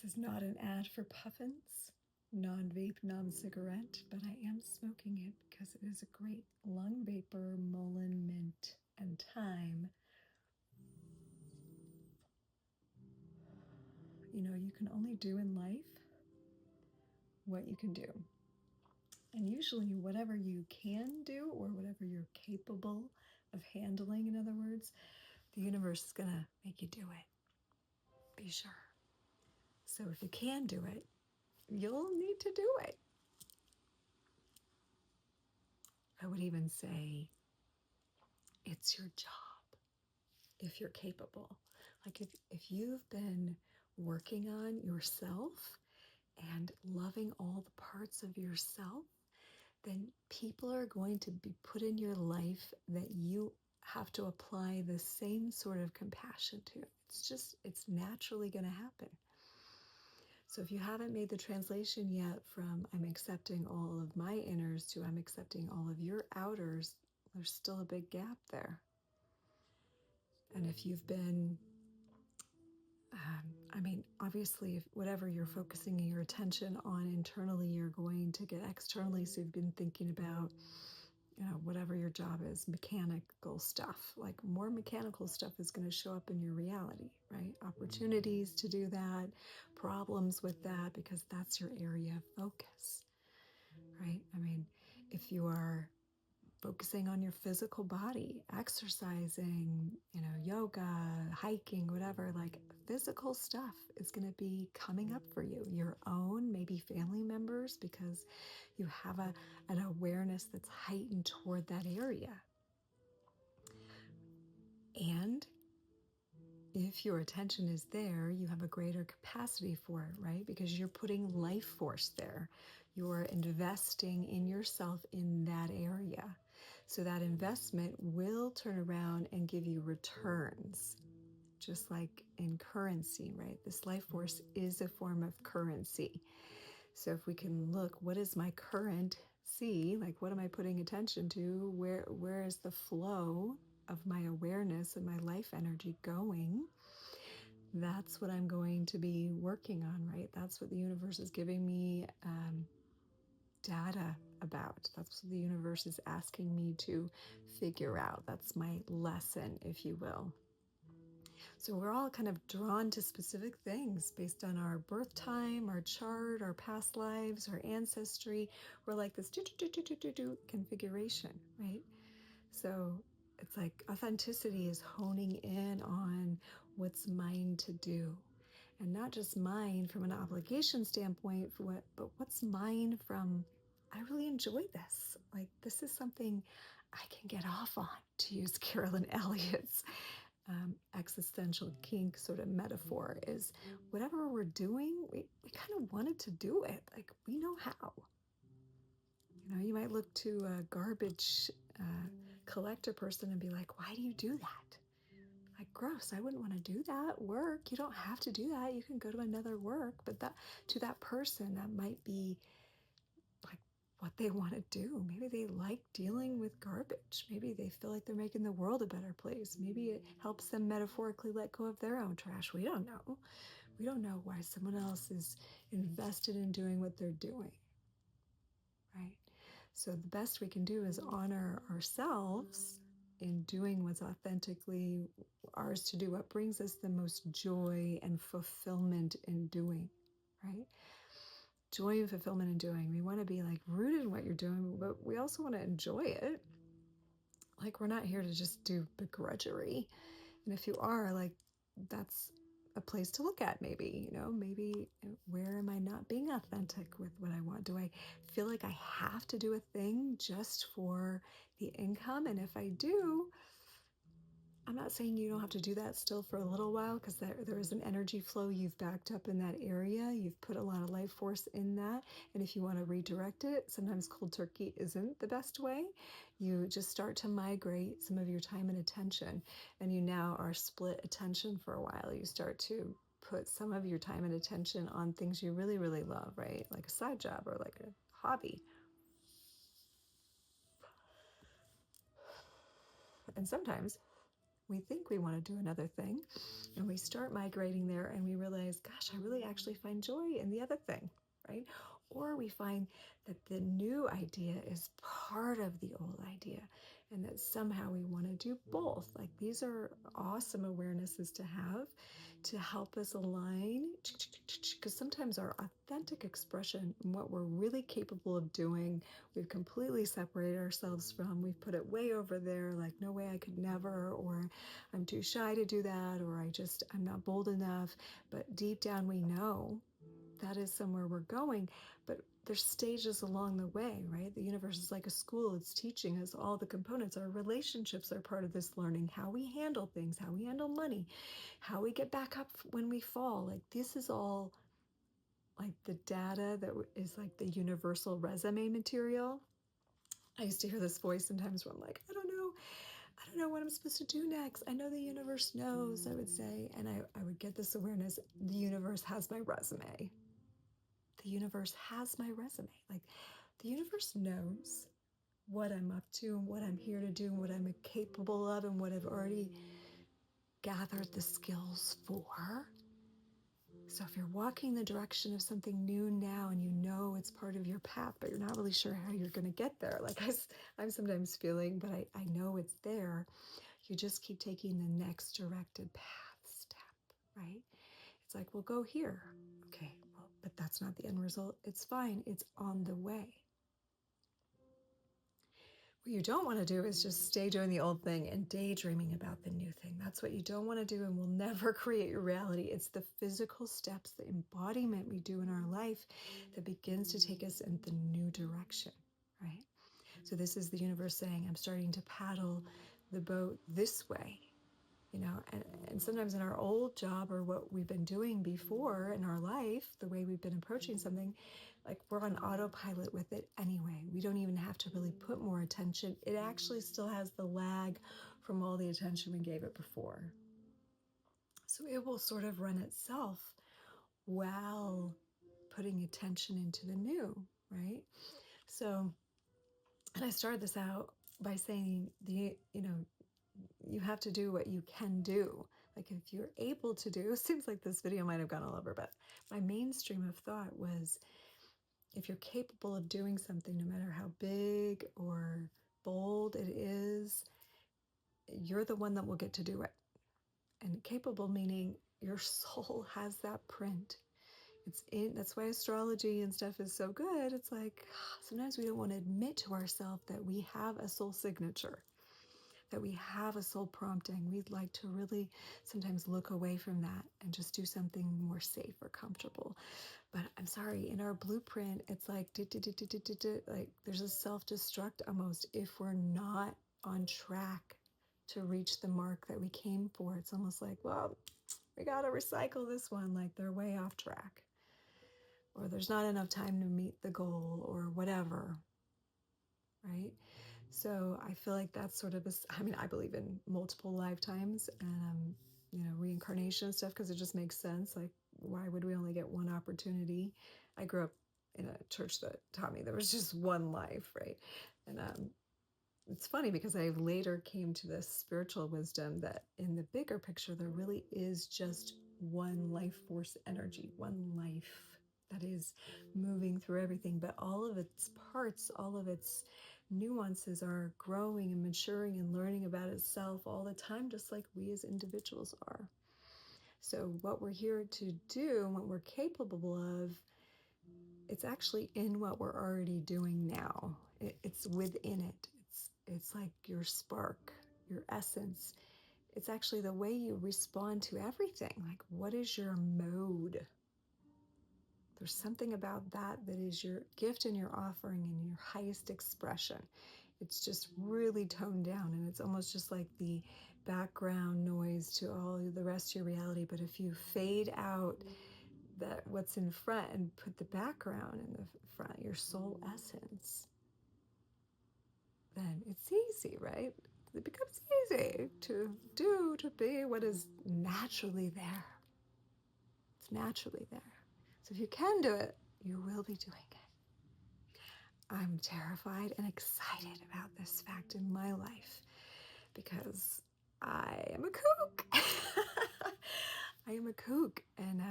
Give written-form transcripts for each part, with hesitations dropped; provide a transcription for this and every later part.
is not an ad for puffins, non-vape, non-cigarette, but I am smoking it because it is a great lung vapor, mullein, mint, and thyme. You know, you can only do in life what you can do. And usually, whatever you can do or whatever you're capable of handling, in other words, the universe is going to make you do it. Be sure. So if you can do it, you'll need to do it. I would even say it's your job if you're capable. Like if you've been working on yourself and loving all the parts of yourself, then people are going to be put in your life that you have to apply the same sort of compassion to. It's naturally going to happen. So if you haven't made the translation yet from I'm accepting all of my inners to I'm accepting all of your outers, there's still a big gap there. And if you've been, obviously, whatever you're focusing your attention on internally, you're going to get externally. So you've been thinking about, whatever your job is, mechanical stuff, like more mechanical stuff is going to show up in your reality, right? Opportunities to do that, problems with that, because that's your area of focus, right? If you are focusing on your physical body, exercising, yoga, hiking, whatever, like physical stuff is going to be coming up for you, your own, maybe family members, because you have an awareness that's heightened toward that area. And if your attention is there, you have a greater capacity for it, right? Because you're putting life force there. You're investing in yourself in that area. So that investment will turn around and give you returns, just like in currency, right? This life force is a form of currency. So if we can look, what is my currency? Like, what am I putting attention to? Where is the flow of my awareness and my life energy going? That's what I'm going to be working on, right? That's what the universe is giving me data about. That's what the universe is asking me to figure out. That's my lesson, if you will. So we're all kind of drawn to specific things based on our birth time, our chart, our past lives, our ancestry. We're like this configuration, right? So it's like authenticity is honing in on what's mine to do. And not just mine from an obligation standpoint, but what's mine from, I really enjoy this. Like, this is something I can get off on, to use Carolyn Elliott's existential kink sort of metaphor, is whatever we're doing, we kind of wanted to do it. Like, we know how. You might look to a garbage collector person and be like, why do you do that? Like, gross, I wouldn't want to do that work. You don't have to do that. You can go to another work. But that, to that person, that might be like what they want to do. Maybe they like dealing with garbage. Maybe they feel like they're making the world a better place. Maybe it helps them metaphorically let go of their own trash. We don't know. We don't know why someone else is invested in doing what they're doing, right? So the best we can do is honor ourselves in doing what's authentically ours to do, what brings us the most joy and fulfillment in doing, right? Joy and fulfillment in doing. We want to be like rooted in what you're doing, but we also want to enjoy it. Like, we're not here to just do begrudgery. And if you are, like, that's a place to look at, maybe, maybe where am I not being authentic with what I want? Do I feel like I have to do a thing just for the income? And if I do, I'm not saying you don't have to do that still for a little while, because there is an energy flow you've backed up in that area. You've put a lot of life force in that. And if you want to redirect it, sometimes cold turkey isn't the best way. You just start to migrate some of your time and attention, and you now are split attention for a while. You start to put some of your time and attention on things you really, really love, right? Like a side job or like a hobby. And sometimes we think we want to do another thing, and we start migrating there and we realize, gosh, I really actually find joy in the other thing, right? Or we find that the new idea is part of the old idea and that somehow we want to do both. Like, these are awesome awarenesses to have to help us align, because sometimes our authentic expression and what we're really capable of doing, we've completely separated ourselves from. We've put it way over there, like, no way, I could never, or I'm too shy to do that, or I'm not bold enough. But deep down, we know that is somewhere we're going. But there's stages along the way, right? The universe is like a school. It's teaching us all the components. Our relationships are part of this learning, how we handle things, how we handle money, how we get back up when we fall. Like, this is all like the data that is like the universal resume material. I used to hear this voice sometimes where I'm like, I don't know what I'm supposed to do next. I know the universe knows, I would say. And I would get this awareness, the universe has my resume. The universe has my resume. Like, the universe knows what I'm up to and what I'm here to do and what I'm capable of and what I've already gathered the skills for. So if you're walking the direction of something new now and you know it's part of your path, but you're not really sure how you're going to get there, like I'm sometimes feeling, but I know it's there, you just keep taking the next directed path step, right? It's like, well, go here. Okay, well, but that's not the end result. It's fine. It's on the way. What you don't want to do is just stay doing the old thing and daydreaming about the new thing. That's what you don't want to do and will never create your reality. It's the physical steps, the embodiment we do in our life that begins to take us in the new direction, right? So this is the universe saying, I'm starting to paddle the boat this way. And sometimes in our old job or what we've been doing before in our life, the way we've been approaching something, like, we're on autopilot with it anyway. We don't even have to really put more attention. It actually still has the lag from all the attention we gave it before. So it will sort of run itself while putting attention into the new, right? So, and I started this out by saying you have to do what you can do. Like, if you're able to do, it seems like this video might have gone all over, but my mainstream of thought was, if you're capable of doing something, no matter how big or bold it is, you're the one that will get to do it. And capable meaning your soul has that print. That's why astrology and stuff is so good. It's like, sometimes we don't want to admit to ourselves that we have a soul signature, that we have a soul prompting. We'd like to really sometimes look away from that and just do something more safe or comfortable. But I'm sorry, in our blueprint, it's like, like, there's a self-destruct almost if we're not on track to reach the mark that we came for. It's almost like, well, we got to recycle this one, like they're way off track, or there's not enough time to meet the goal, or whatever, right? So I feel like that's sort of I believe in multiple lifetimes and, reincarnation and stuff, because it just makes sense. Like, why would we only get one opportunity? I grew up in a church that taught me there was just one life, right? And it's funny because I later came to this spiritual wisdom that in the bigger picture, there really is just one life force energy, one life that is moving through everything, but all of its parts, all of its nuances are growing and maturing and learning about itself all the time, just like we as individuals are. So what we're here to do and what we're capable of, it's actually in what we're already doing now. It's within it. It's like your spark, your essence. It's actually the way you respond to everything. Like, what is your mode? There's something about that is your gift and your offering and your highest expression. It's just really toned down, and it's almost just like the background noise to all the rest of your reality. But if you fade out what's in front and put the background in the front, your soul essence, then it's easy, right? It becomes easy to do, to be what is naturally there. It's naturally there. So if you can do it, you will be doing it. I'm terrified and excited about this fact in my life because I am a kook. I am a kook, and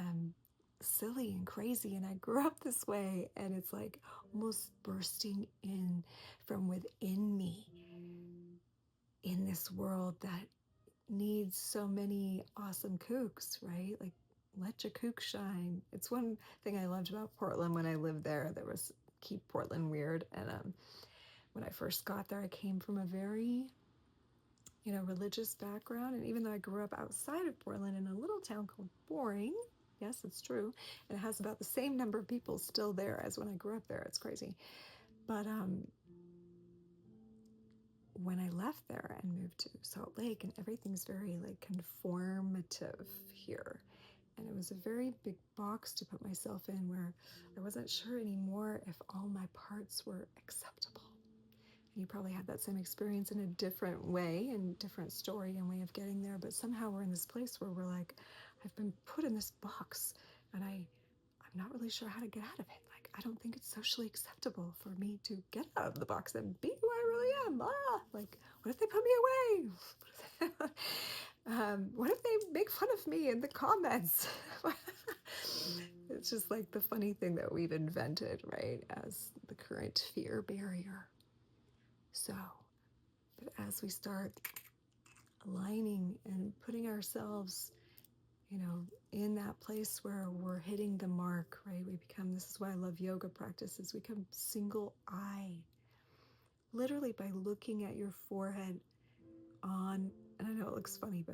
silly and crazy, and I grew up this way, and it's like almost bursting in from within me in this world that needs so many awesome kooks, right? Like, let your kook shine. It's one thing I loved about Portland when I lived there. There was Keep Portland Weird, and when I first got there, I came from a very religious background. And even though I grew up outside of Portland in a little town called Boring, yes, it's true, and it has about the same number of people still there as when I grew up there. It's crazy. But when I left there and moved to Salt Lake, and everything's very like conformative here. And it was a very big box to put myself in where I wasn't sure anymore if all my parts were acceptable. You probably had that same experience in a different way and different story and way of getting there, but somehow we're in this place where we're like, I've been put in this box, and I'm not really sure how to get out of it. Like, I don't think it's socially acceptable for me to get out of the box and be who I really am. Like, what if they put me away? What if they make fun of me in the comments? It's just like the funny thing that we've invented, right, as the current fear barrier. So, but as we start aligning and putting ourselves, in that place where we're hitting the mark, right? This is why I love yoga practices, we become single eye. Literally by looking at your forehead and I know it looks funny,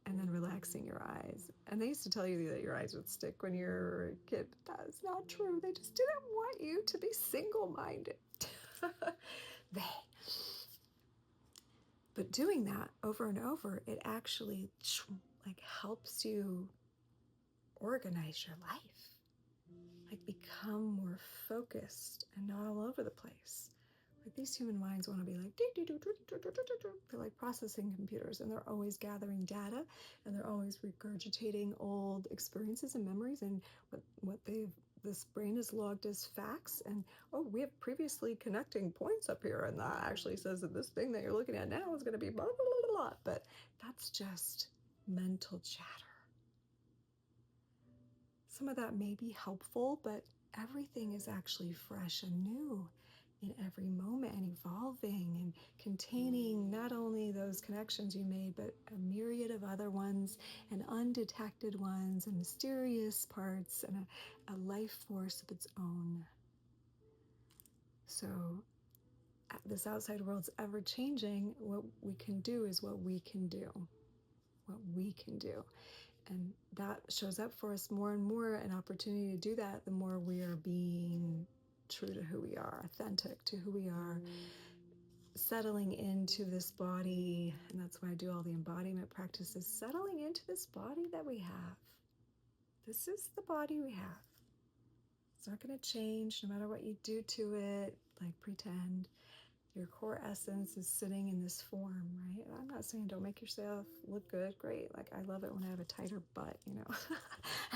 and then relaxing your eyes. And they used to tell you that your eyes would stick when you're a kid, but that is not true. They just didn't want you to be single-minded. But doing that over and over, it actually like helps you organize your life, like become more focused and not all over the place. Like, these human minds want to be like, they're like processing computers, and they're always gathering data, and they're always regurgitating old experiences and memories, and this brain is logged as facts, and we have previously connecting points up here, and that actually says that this thing that you're looking at now is going to be blah, blah, blah, blah. But that's just mental chatter. Some of that may be helpful, but everything is actually fresh and new in every moment, and evolving and containing not only those connections you made, but a myriad of other ones, and undetected ones, and mysterious parts, and a life force of its own. So this outside world's ever changing. What we can do is what we can do. What we can do. And that shows up for us more and more, an opportunity to do that, the more we are being true to who we are, authentic to who we are, settling into this body. And that's why I do all the embodiment practices, settling into this body that we have. This is the body we have. It's not going to change no matter what you do to it, like pretend. Your core essence is sitting in this form, right? I'm not saying don't make yourself look good. Great. Like, I love it when I have a tighter butt, and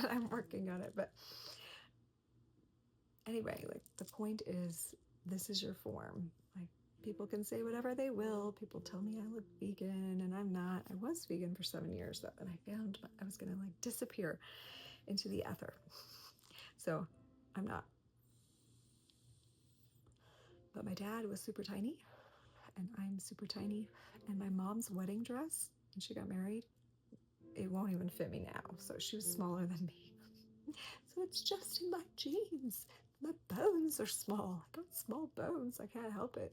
I'm working on it. But anyway, like, the point is, this is your form. Like, people can say whatever they will. People tell me I look vegan, and I'm not. I was vegan for 7 years, though, and I found I was going to like disappear into the ether. So I'm not. But my dad was super tiny, and I'm super tiny, and my mom's wedding dress, when she got married, it won't even fit me now. So she was smaller than me. So it's just in my genes. My bones are small. I got small bones. I can't help it.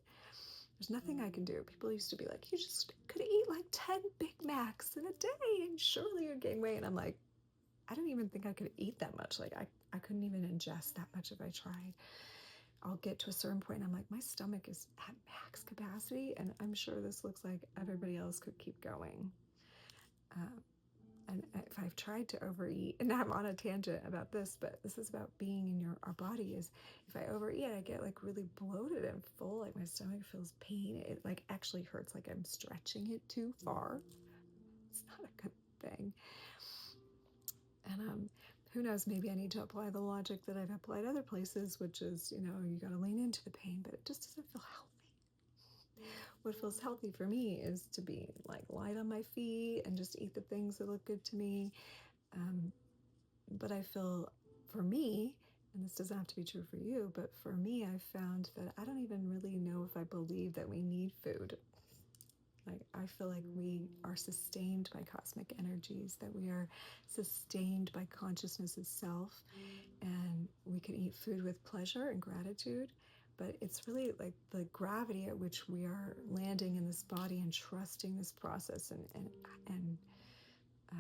There's nothing I can do. People used to be like, you just could eat like 10 Big Macs in a day and surely you'd gain weight. And I'm like, I don't even think I could eat that much. Like, I couldn't even ingest that much if I tried. I'll get to a certain point and I'm like, my stomach is at max capacity, and I'm sure this looks like everybody else could keep going. And if I've tried to overeat, and I'm on a tangent about this, but this is about being in our body, is if I overeat, I get like really bloated and full, like my stomach feels pain. It like actually hurts, like I'm stretching it too far. It's not a good thing. And who knows, maybe I need to apply the logic that I've applied other places, which is, you got to lean into the pain, but it just doesn't feel healthy. what feels healthy for me is to be like light on my feet and just eat the things that look good to me. Um, but I feel for me, and this doesn't have to be true for you, but for me, I found that I don't even really know if I believe that we need food. Like, I feel like we are sustained by cosmic energies, that we are sustained by consciousness itself, and we can eat food with pleasure and gratitude. But it's really like the gravity at which we are landing in this body and trusting this process. And uh,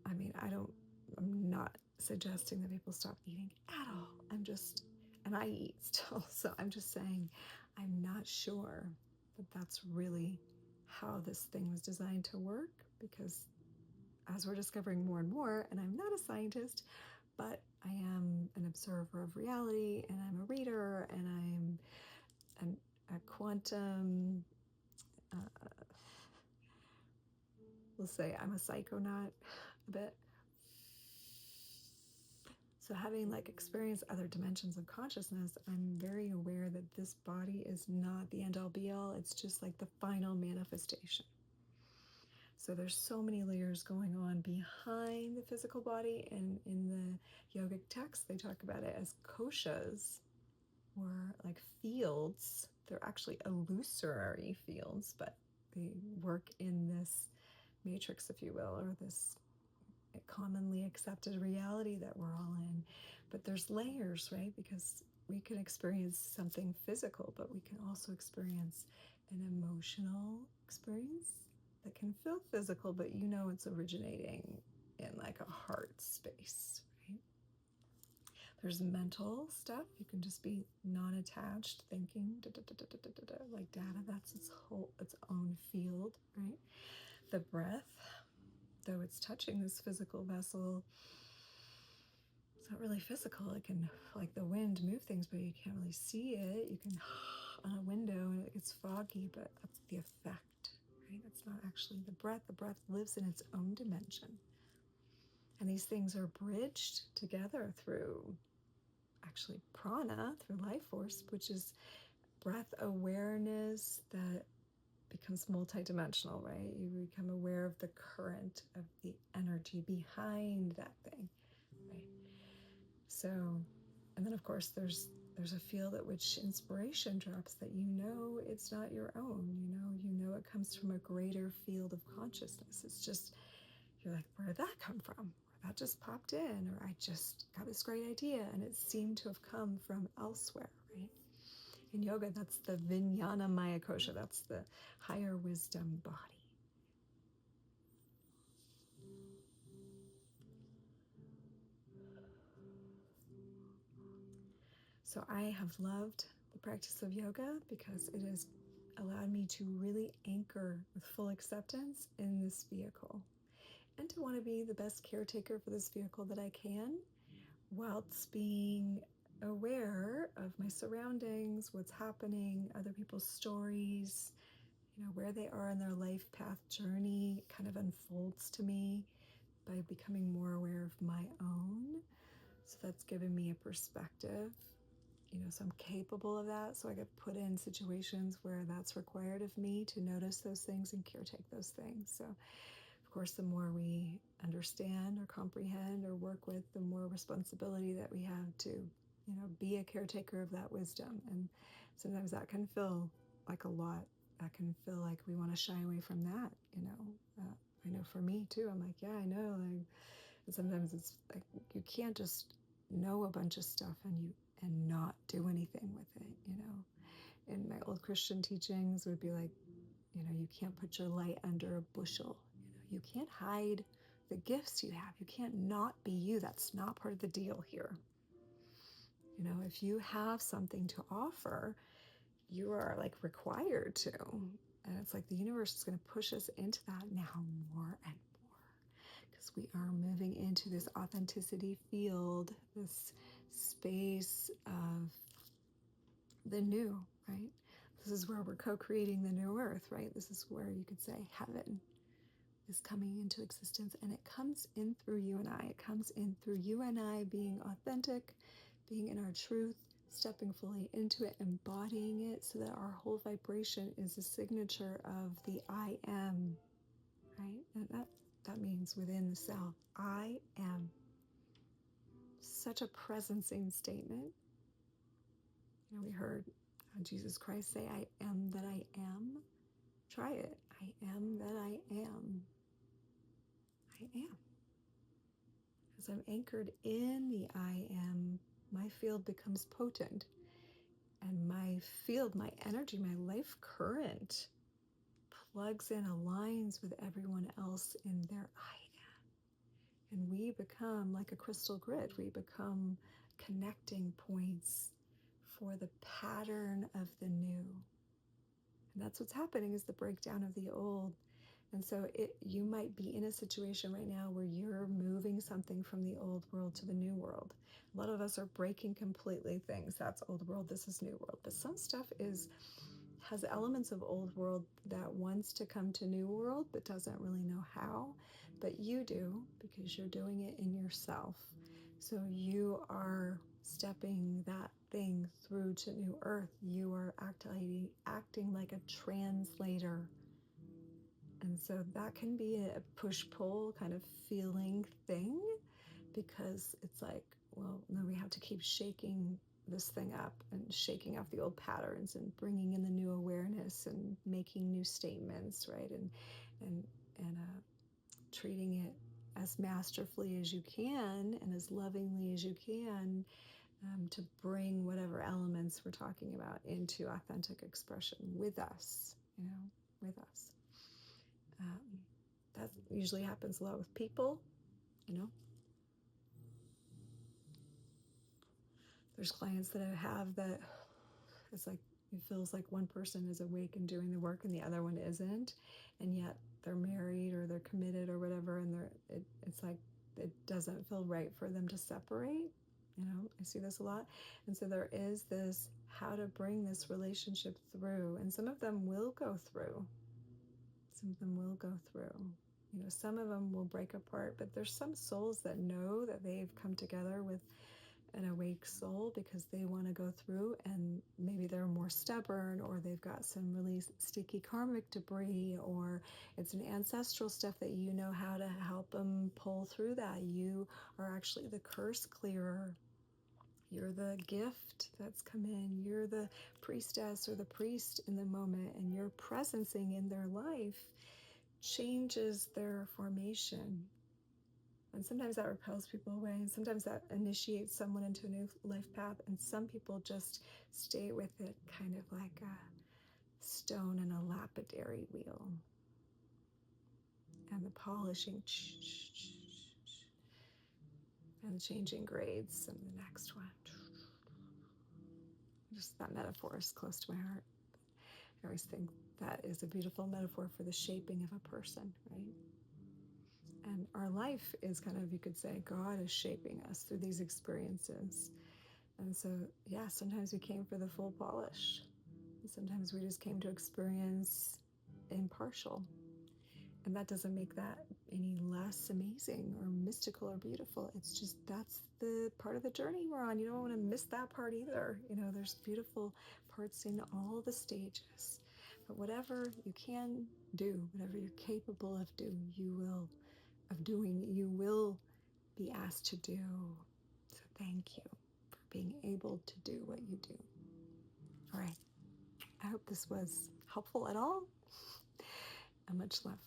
I mean, I'm not suggesting that people stop eating at all. And I eat still. So I'm just saying, I'm not sure that that's really how this thing was designed to work, because as we're discovering more and more, and I'm not a scientist, but I am an observer of reality, and I'm a reader, and a quantum, uh, we'll say I'm a psychonaut a bit. So having like experienced other dimensions of consciousness, I'm very aware that this body is not the end all be all. It's just like the final manifestation. So there's so many layers going on behind the physical body, and in the yogic texts, they talk about it as koshas, or like fields. They're actually illusory fields, but they work in this matrix, if you will, or this commonly accepted reality that we're all in. But there's layers, right? Because we can experience something physical, but we can also experience an emotional experience that can feel physical, but you know it's originating in like a heart space, right? There's mental stuff. You can just be non-attached, thinking, like data. That's its own field, right? The breath, though it's touching this physical vessel, it's not really physical. It can, like the wind, move things, but you can't really see it. You can on a window and it gets foggy, but that's the effect, right? It's not actually the breath. The breath lives in its own dimension. And these things are bridged together through actually prana, through life force, which is breath awareness that becomes multidimensional, right? You become aware of the current of the energy behind that thing, right? So, and then of course there's a field at which inspiration drops, that you know it's not your own. You know it comes from a greater field of consciousness. It's just, you're like, where did that come from? Or that just popped in, or I just got this great idea and it seemed to have come from elsewhere, right? In yoga, that's the Vijnana Maya Kosha, that's the higher wisdom body. So I have loved the practice of yoga because it has allowed me to really anchor with full acceptance in this vehicle, and to want to be the best caretaker for this vehicle that I can, whilst being aware of my surroundings, what's happening, other people's stories, where they are in their life path journey kind of unfolds to me by becoming more aware of my own. So that's given me a perspective, so I'm capable of that. So I get put in situations where that's required of me, to notice those things and caretake those things. So of course, the more we understand or comprehend or work with, the more responsibility that we have to, be a caretaker of that wisdom. And sometimes that can feel like a lot. That can feel like we want to shy away from that, I know for me too, I'm like, yeah, I know. Like, and sometimes it's like, you can't just know a bunch of stuff and not do anything with it. In my old Christian teachings would be like, you can't put your light under a bushel. You can't hide the gifts you have. You can't not be you. That's not part of the deal here. If you have something to offer, you are like required to. And it's like the universe is going to push us into that now more and more, because we are moving into this authenticity field, this space of the new, right? This is where we're co-creating the new earth, right? This is where you could say heaven is coming into existence, and it comes in through you and I. It comes in through you and I being authentic, being in our truth, stepping fully into it, embodying it so that our whole vibration is a signature of the I am, right? And that means within the self, I am. Such a presencing statement. We heard Jesus Christ say, I am that I am. Try it. I am that I am. I am. As I'm anchored in the I am, my field becomes potent. And my field, my energy, my life current plugs in, aligns with everyone else in their I am. And we become like a crystal grid. We become connecting points for the pattern of the new. And that's what's happening, is the breakdown of the old. And so you might be in a situation right now where you're moving something from the old world to the new world. A lot of us are breaking completely things. That's old world, this is new world. But some stuff has elements of old world that wants to come to new world but doesn't really know how. But you do, because you're doing it in yourself. So you are stepping that thing through to new earth. You are acting like a translator. And so that can be a push-pull kind of feeling thing, because it's like, well, no, we have to keep shaking this thing up and shaking off the old patterns and bringing in the new awareness and making new statements, right? And treating it as masterfully as you can and as lovingly as you can, to bring whatever elements we're talking about into authentic expression with us, with us. That usually happens a lot with people, There's clients that I have that it's like, it feels like one person is awake and doing the work and the other one isn't, and yet they're married or they're committed or whatever, and it's like it doesn't feel right for them to separate. I see this a lot. And so there is this, how to bring this relationship through, and some of them will go through. Some of them will break apart, but there's some souls that know that they've come together with an awake soul because they want to go through, and maybe they're more stubborn, or they've got some really sticky karmic debris, or it's an ancestral stuff that you know how to help them pull through that. You are actually the curse clearer. You're the gift that's come in. You're the priestess or the priest in the moment, and your presencing in their life changes their formation. And sometimes that repels people away, and sometimes that initiates someone into a new life path, and some people just stay with it, kind of like a stone in a lapidary wheel. And the polishing, and changing grades, and the next one. Just that metaphor is close to my heart. I always think that is a beautiful metaphor for the shaping of a person, right? And our life is kind of, you could say, God is shaping us through these experiences. And so, yeah, sometimes we came for the full polish. Sometimes we just came to experience impartial. And that doesn't make that any less amazing or mystical or beautiful. It's just, that's the part of the journey we're on. You don't want to miss that part either. There's beautiful parts in all the stages. But whatever you can do, whatever you're capable of doing, you will be asked to do. So thank you for being able to do what you do. All right. I hope this was helpful at all. And much love.